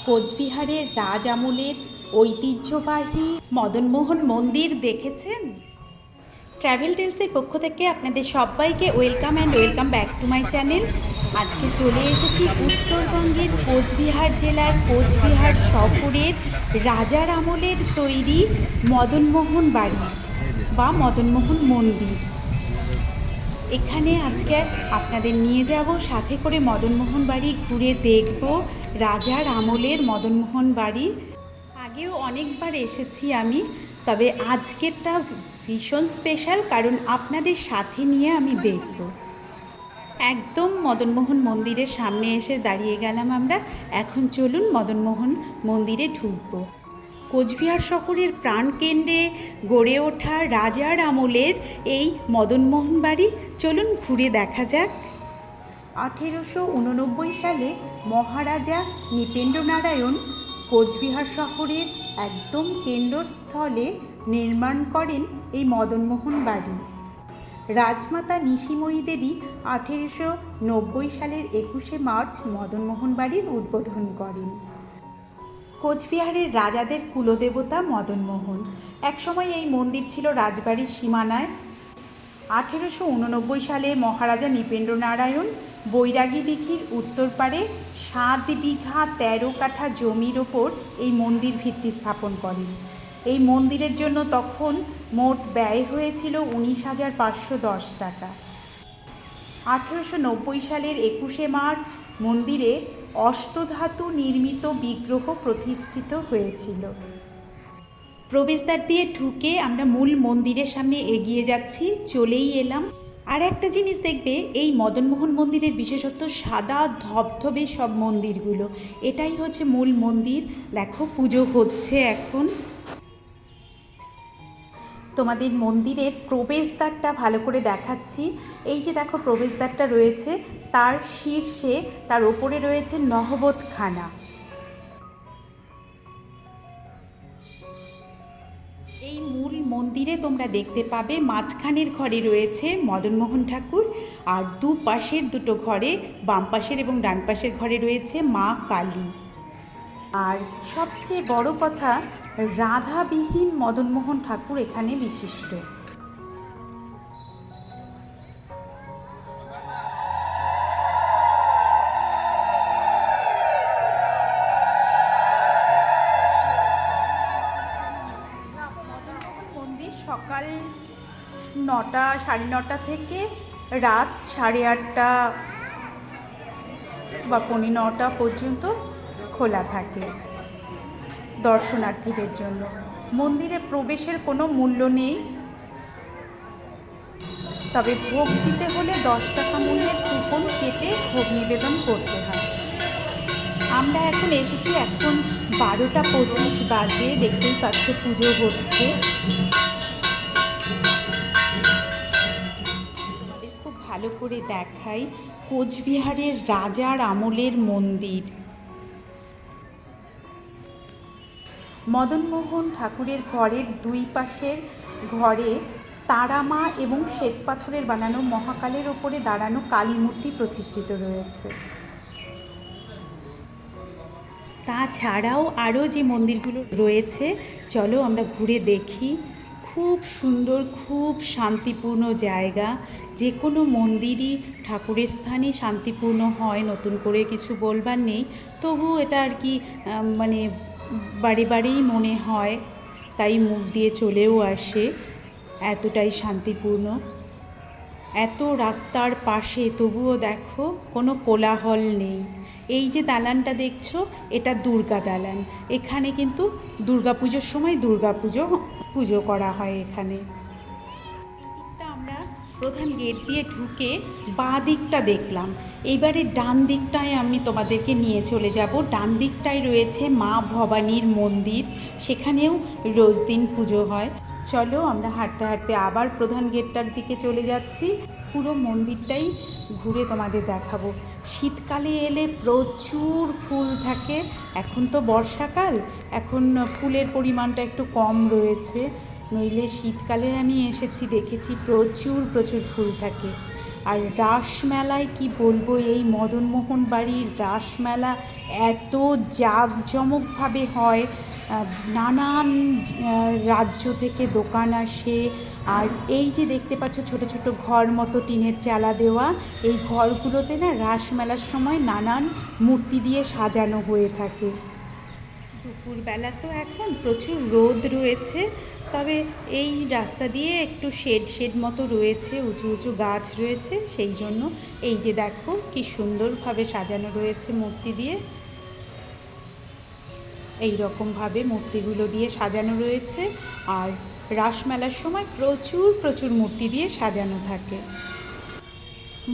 কোচবিহারের রাজ আমলের ঐতিহ্যবাহী মদনমোহন মন্দির দেখেছেন? ট্র্যাভেল টেলসের পক্ষ থেকে আপনাদের সবাইকে welcome and welcome back to my channel. আজকে চলে এসেছি উত্তরবঙ্গের কোচবিহার জেলার কোচবিহার শহরের রাজার আমলের তৈরি মদনমোহন বাড়ি বা মদনমোহন মন্দির। এখানে আজকে আপনাদের নিয়ে যাব, সাথে করে মদনমোহন বাড়ি ঘুরে দেখব। রাজার আমলের মদনমোহন বাড়ি আগেও অনেকবার এসেছি আমি, তবে আজকেরটা ভীষণ স্পেশাল, কারণ আপনাদের সাথে নিয়ে আমি দেখব। একদম মদনমোহন মন্দিরের সামনে এসে দাঁড়িয়ে গেলাম আমরা। এখন চলুন মদনমোহন মন্দিরে ঢুকবো। কোচবিহার শহরের প্রাণকেন্দ্রে গড়ে ওঠা রাজার আমলের এই মদনমোহন বাড়ি চলুন ঘুরে দেখা যাক। 1889 সালে মহারাজা নৃপেন্দ্রনারায়ণ কোচবিহার শহরের একদম কেন্দ্রস্থলে নির্মাণ করেন এই মদনমোহন বাড়ি। রাজমাতা নিশিময়ী দেবী 1890 সালের 21শে মার্চ মদনমোহন বাড়ির উদ্বোধন করেন। কোচবিহারের রাজাদের কুলদেবতা মদনমোহন। একসময় এই মন্দির ছিল রাজবাড়ির সীমানায়। 1889 সালে মহারাজা নৃপেন্দ্রনারায়ণ বৈরাগী দিঘির উত্তর পারে 7 বিঘা 13 কাঠা জমির ওপর এই মন্দির ভিত্তি স্থাপন করেন। এই মন্দিরের জন্য তখন মোট ব্যয় হয়েছিল 19,510 টাকা। 1890 সালের 21শে মার্চ মন্দিরে অষ্টধাতু নির্মিত বিগ্রহ প্রতিষ্ঠিত হয়েছিল। প্রবেশদ্বার দিয়ে ঢুকে আমরা মূল মন্দিরের সামনে এগিয়ে যাচ্ছি, চলেই এলাম। আর একটা জিনিস দেখবে, এই মদনমোহন মন্দিরের বিশেষত্ব সাদা ধবধবে সব মন্দিরগুলো। এটাই হচ্ছে মূল মন্দির। দেখো পুজো হচ্ছে এখন। তোমাদের মন্দিরের প্রবেশদ্বারটা ভালো করে দেখাচ্ছি। এই যে দেখো প্রবেশদ্বারটা রয়েছে, তার শীর্ষে তার ওপরে রয়েছে নহবতখানা। এই মূল মন্দিরে তোমরা দেখতে পাবে মাঝখানের ঘরে রয়েছে মদনমোহন ঠাকুর, আর দুপাশের দুটো ঘরে, বাম পাশের এবং ডান পাশের ঘরে রয়েছে মা কালী। আর সবচেয়ে বড় কথা, রাধাবিহীন মদনমোহন ঠাকুর এখানে বিশিষ্ট। মন্দির সকাল 9টা, 9:30 থেকে রাত 8:30 বা 9:15 পর্যন্ত খোলা থাকে দর্শনার্থীদের জন্য। মন্দিরে প্রবেশের কোনো মূল্য নেই, তবে ভোগ দিতে হলে 10 টাকা মূল্যের কুপন কেটে ভোগ নিবেদন করতে হয়। আমরা এখন এসেছি, এখন 12টা 25 বাজে। দেখতেই পাচ্ছ পুজো হচ্ছে। খুব ভালো করে দেখাই কোচবিহারের রাজার আমলের মন্দির। মদনমোহন ঠাকুরের ঘরের দুই পাশের ঘরে তারামা এবং শ্বেতপাথরের বানানো মহাকালের ওপরে দাঁড়ানো কালী মূর্তি প্রতিষ্ঠিত রয়েছে। তাছাড়াও আরও যে মন্দিরগুলো রয়েছে চলো আমরা ঘুরে দেখি। খুব সুন্দর, খুব শান্তিপূর্ণ জায়গা। যে কোনো মন্দিরই ঠাকুরের স্থানই শান্তিপূর্ণ হয়, নতুন করে কিছু বলবার নেই। তবু এটা আর কি মানে বাড়ি বাড়িই মনে হয়, তাই মুখ দিয়ে চলেও আসে। এতটাই শান্তিপূর্ণ। এত রাস্তার পাশে তবুও দেখো কোনো কোলাহল নেই। এই যে দালানটা দেখছো, এটা দুর্গা দালান। এখানে কিন্তু দুর্গাপুজোর সময় পুজো করা হয় এখানে। আমরা প্রধান গেট দিয়ে ঢুকে বাঁ দিকটা দেখলাম। এইবারে ডান দিকটায় আমি তোমাদেরকে নিয়ে চলে যাব। ডান দিকটায় রয়েছে মা ভবানীর মন্দির, সেখানেও রোজ দিন পুজো হয়। চলো আমরা হাঁটতে হাঁটতে আবার প্রধান গেটটার দিকে চলে যাচ্ছি। পুরো মন্দিরটাই ঘুরে তোমাদের দেখাবো। শীতকালে এলে প্রচুর ফুল থাকে। এখন তো বর্ষাকাল, এখন ফুলের পরিমাণটা একটু কম রয়েছে, নইলে শীতকালে আমি এসেছি দেখেছি প্রচুর ফুল থাকে। আর রাসমেলায় কি বলবো, এই মদনমোহন বাড়ির রাসমেলা এত জাঁকজমকভাবে হয়। নানান রাজ্য থেকে দোকান আসে। আর এই যে দেখতে পাচ্ছ ছোট ছোট ঘর মতো টিনের চালা দেওয়া, এই ঘরগুলোতে না রাসমেলার সময় নানান মূর্তি দিয়ে সাজানো হয়ে থাকে। দুপুরবেলা তো এখন প্রচুর রোদ রয়েছে, তবে এই রাস্তা দিয়ে একটু শেড মতো রয়েছে, উঁচু উঁচু গাছ রয়েছে, সেই জন্য এই যে দেখো কি সুন্দরভাবে সাজানো রয়েছে মূর্তি দিয়ে। এই রকমভাবে মূর্তিগুলো দিয়ে সাজানো রয়েছে। আর রাসমেলার সময় প্রচুর প্রচুর মূর্তি দিয়ে সাজানো থাকে।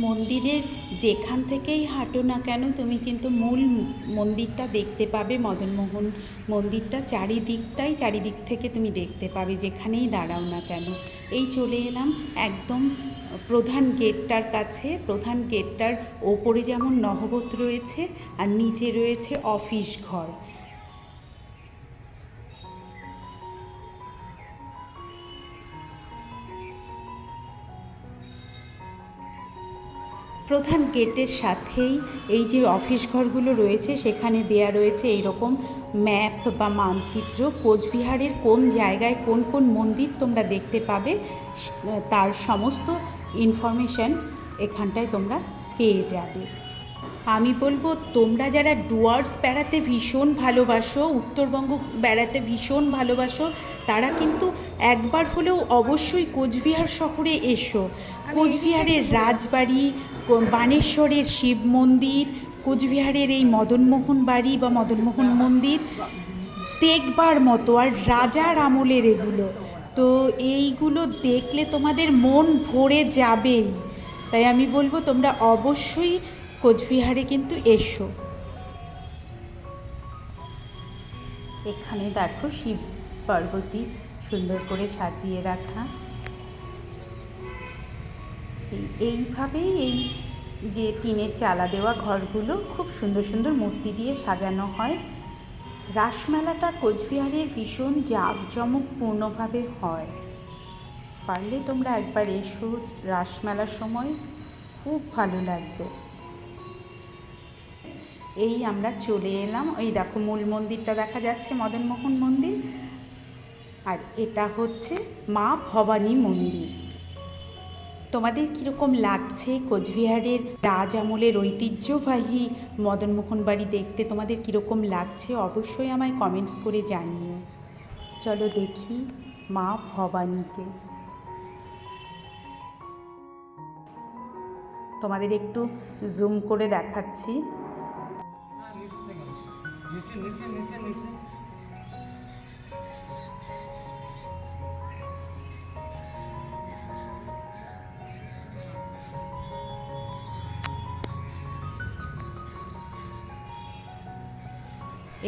মন্দিরের যেখান থেকেই হাঁটো না কেন তুমি কিন্তু মূল মন্দিরটা দেখতে পাবে। মদনমোহন মন্দিরটা চারিদিক থেকে তুমি দেখতে পাবে, যেখানেই দাঁড়াও না কেন। এই চলে এলাম একদম প্রধান গেটটার কাছে। প্রধান গেটটার ওপরে যেমন নহবত রয়েছে আর নিচে রয়েছে অফিস ঘর। প্রধান গেটের সাথেই এই যে অফিস ঘরগুলো রয়েছে, সেখানে দেয়া রয়েছে এইরকম ম্যাপ বা মানচিত্র। কোচবিহারের কোন জায়গায় কোন কোন মন্দির তোমরা দেখতে পাবে তার সমস্ত ইনফরমেশান এখানটায় তোমরা পেয়ে যাবে। আমি বলবো তোমরা যারা ডুয়ার্স বেড়াতে ভীষণ ভালোবাসো, উত্তরবঙ্গ বেড়াতে ভীষণ ভালোবাসো, তারা কিন্তু একবার হলেও অবশ্যই কোচবিহার শহরে এসো। কোচবিহারের রাজবাড়ি, বানেশ্বরের শিব মন্দির, কোচবিহারের এই মদনমোহন বাড়ি বা মদনমোহন মন্দির দেখবার মতো। আর রাজার আমলের এগুলো, তো এইগুলো দেখলে তোমাদের মন ভরে যাবেই। তাই আমি বলবো তোমরা অবশ্যই কোচবিহারে কিন্তু এসো। এখানে দেখো শিব পার্বতী সুন্দর করে সাজিয়ে রাখা। এইভাবেই এই যে টিনের চালা দেওয়া ঘরগুলো খুব সুন্দর সুন্দর মূর্তি দিয়ে সাজানো হয়। রাসমেলাটা কোচবিহারের ভীষণ জাঁকজমকপূর্ণভাবে হয়। পারলে তোমরা একবার এসো, রাসমেলার সময় খুব ভালো লাগবে। এই আমরা চলে এলাম, এই দেখো মূল মন্দিরটা দেখা যাচ্ছে, মদনমোহন মন্দির। আর এটা হচ্ছে মা ভবানী মন্দির। তোমাদের কীরকম লাগছে কোচবিহারের রাজ আমলের ঐতিহ্যবাহী মদনমোহন বাড়ি দেখতে? তোমাদের কীরকম লাগছে অবশ্যই আমায় কমেন্টস করে জানিও। চলো দেখি মা ভবানীকে। তোমাদের একটু জুম করে দেখাচ্ছি।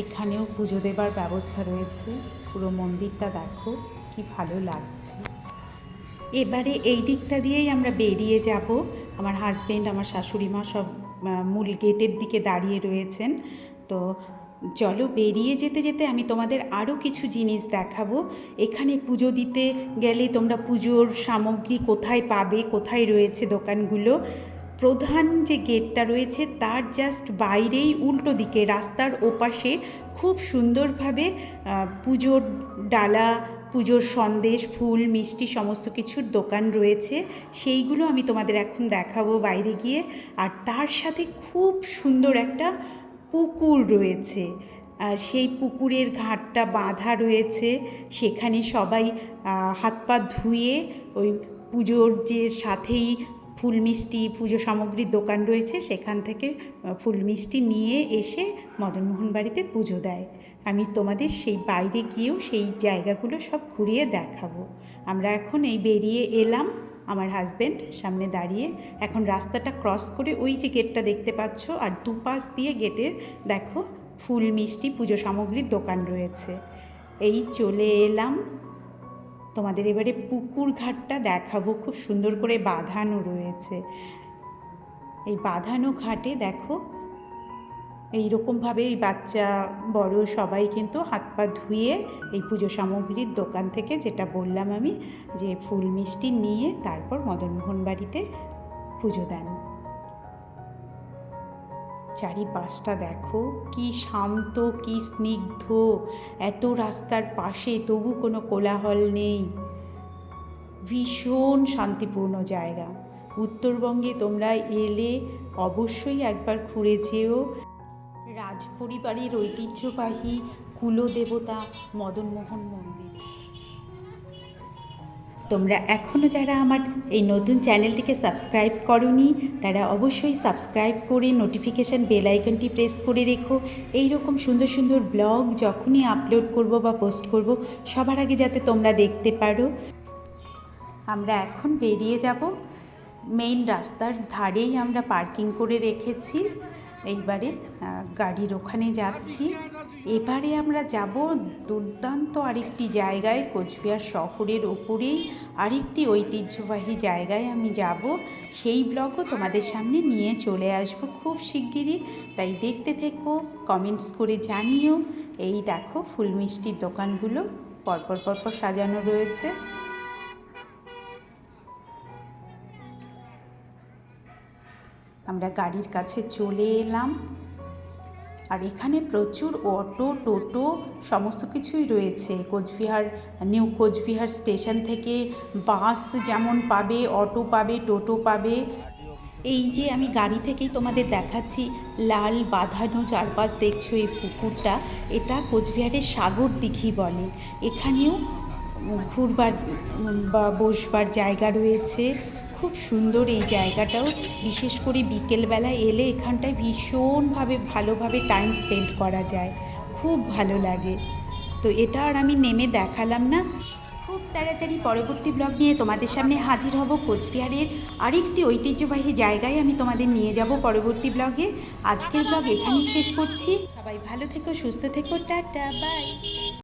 এখানেও পুজো দেবার ব্যবস্থা রয়েছে। পুরো মন্দিরটা দেখো কি ভালো লাগছে। এবারে এই দিকটা দিয়েই আমরা বেরিয়ে যাব। আমার হাজবেন্ড, আমার শাশুড়ি মা সব মূল গেটের দিকে দাঁড়িয়ে রয়েছেন। তো চলো বেরিয়ে যেতে যেতে আমি তোমাদের আরও কিছু জিনিস দেখাবো। এখানে পুজো দিতে গেলে তোমরা পুজোর সামগ্রী কোথায় পাবে, কোথায় রয়েছে দোকানগুলো, প্রধান যে গেটটা রয়েছে তার জাস্ট বাইরেই উল্টো দিকে রাস্তার ওপাশে খুব সুন্দরভাবে পুজোর ডালা, পুজোর সন্দেশ, ফুল, মিষ্টি সমস্ত কিছুর দোকান রয়েছে। সেইগুলো আমি তোমাদের এখন দেখাবো বাইরে গিয়ে। আর তার সাথে খুব সুন্দর একটা পুকুর রয়েছে। সেই পুকুরের ঘাটটা বাঁধা রয়েছে, সেখানে সবাই হাত পা ধুয়ে ওই পুজোর যে সাথেই ফুল মিষ্টি পুজো সামগ্রীর দোকান রয়েছে সেখান থেকে ফুল মিষ্টি নিয়ে এসে মদনমোহন বাড়িতে পুজো দেয়। আমি তোমাদের সেই বাইরে গিয়েও সেই জায়গাগুলো সব ঘুরিয়ে দেখাবো। আমরা এখন এই বেরিয়ে এলাম, আমার হাজব্যান্ড সামনে দাঁড়িয়ে। এখন রাস্তাটা ক্রস করে ওই যে গেটটা দেখতে পাচ্ছ, আর দুপাশ দিয়ে গেটের দেখো ফুল মিষ্টি পুজো সামগ্রীর দোকান রয়েছে। এই চলে এলাম। তোমাদের এবারে পুকুর ঘাটটা দেখাবো, খুব সুন্দর করে বাঁধানো রয়েছে। এই বাঁধানো ঘাটে দেখো এইরকমভাবে এই বাচ্চা বড় সবাই কিন্তু হাত পা ধুয়ে এই পুজো সামগ্রীর দোকান থেকে, যেটা বললাম আমি, যে ফুল মিষ্টি নিয়ে তারপর মদনমোহন বাড়িতে পুজো দেন। চারিপাশটা দেখো কি শান্ত, কি স্নিগ্ধ, এত রাস্তার পাশে তবু কোনো কোলাহল নেই, ভীষণ শান্তিপূর্ণ জায়গা। উত্তরবঙ্গে তোমরা এলে অবশ্যই একবার ঘুরে যেও। রাজপরিবারের ঐতিহ্যবাহী কুলদেবতা মদনমোহন মন্দির। তোমরা এখনও যারা আমার এই নতুন চ্যানেলটিকে সাবস্ক্রাইব করোনি তারা অবশ্যই সাবস্ক্রাইব করে নোটিফিকেশান বেল আইকনটি প্রেস করে রেখো। এই রকম সুন্দর সুন্দর ব্লগ যখনই আপলোড করব বা পোস্ট করব সবার আগে যাতে তোমরা দেখতে পারো। আমরা এখন বেরিয়ে যাব, মেইন রাস্তার ধারেই আমরা পার্কিং করে রেখেছি। এইবারে গাড়ির ওখানে যাচ্ছি। এবারে আমরা যাব দুর্দান্ত আরেকটি জায়গায়, কোচবিহার শহরের ওপরেই আরেকটি ঐতিহ্যবাহী জায়গায় আমি যাব। সেই ব্লগও তোমাদের সামনে নিয়ে চলে আসব খুব শিগগিরই, তাই দেখতে থেকো, কমেন্টস করে জানিও। এই দেখো ফুল মিষ্টির দোকানগুলো পরপর পরপর সাজানো রয়েছে। আমরা গাড়ির কাছে চলে এলাম, আর এখানে প্রচুর অটো, টোটো সমস্ত কিছুই রয়েছে। নিউ কোচবিহার স্টেশন থেকে বাস যেমন পাবে, অটো পাবে, টোটো পাবে। এই যে আমি গাড়ি থেকেই তোমাদের দেখাচ্ছি, লাল বাঁধানো চারপাশ দেখছো এই পুকুরটা, এটা কোচবিহারের সাগর দিঘি বলে। এখানেও ঘুরবার বা বসবার জায়গা রয়েছে, খুব সুন্দর এই জায়গাটাও। বিশেষ করে বিকেলবেলা এলে এখানটায় ভীষণভাবে ভালোভাবে টাইম স্পেন্ড করা যায়, খুব ভালো লাগে। তো এটা আর আমি নেমে দেখালাম না, খুব তাড়াতাড়ি পরবর্তী ব্লগ নিয়ে তোমাদের সামনে হাজির হব। কোচবিহারের আরেকটি ঐতিহ্যবাহী জায়গায় আমি তোমাদের নিয়ে যাব পরবর্তী ব্লগে। আজকের ব্লগ এখানেই শেষ করছি। সবাই ভালো থেকো, সুস্থ থেকো, টাটা, বাই।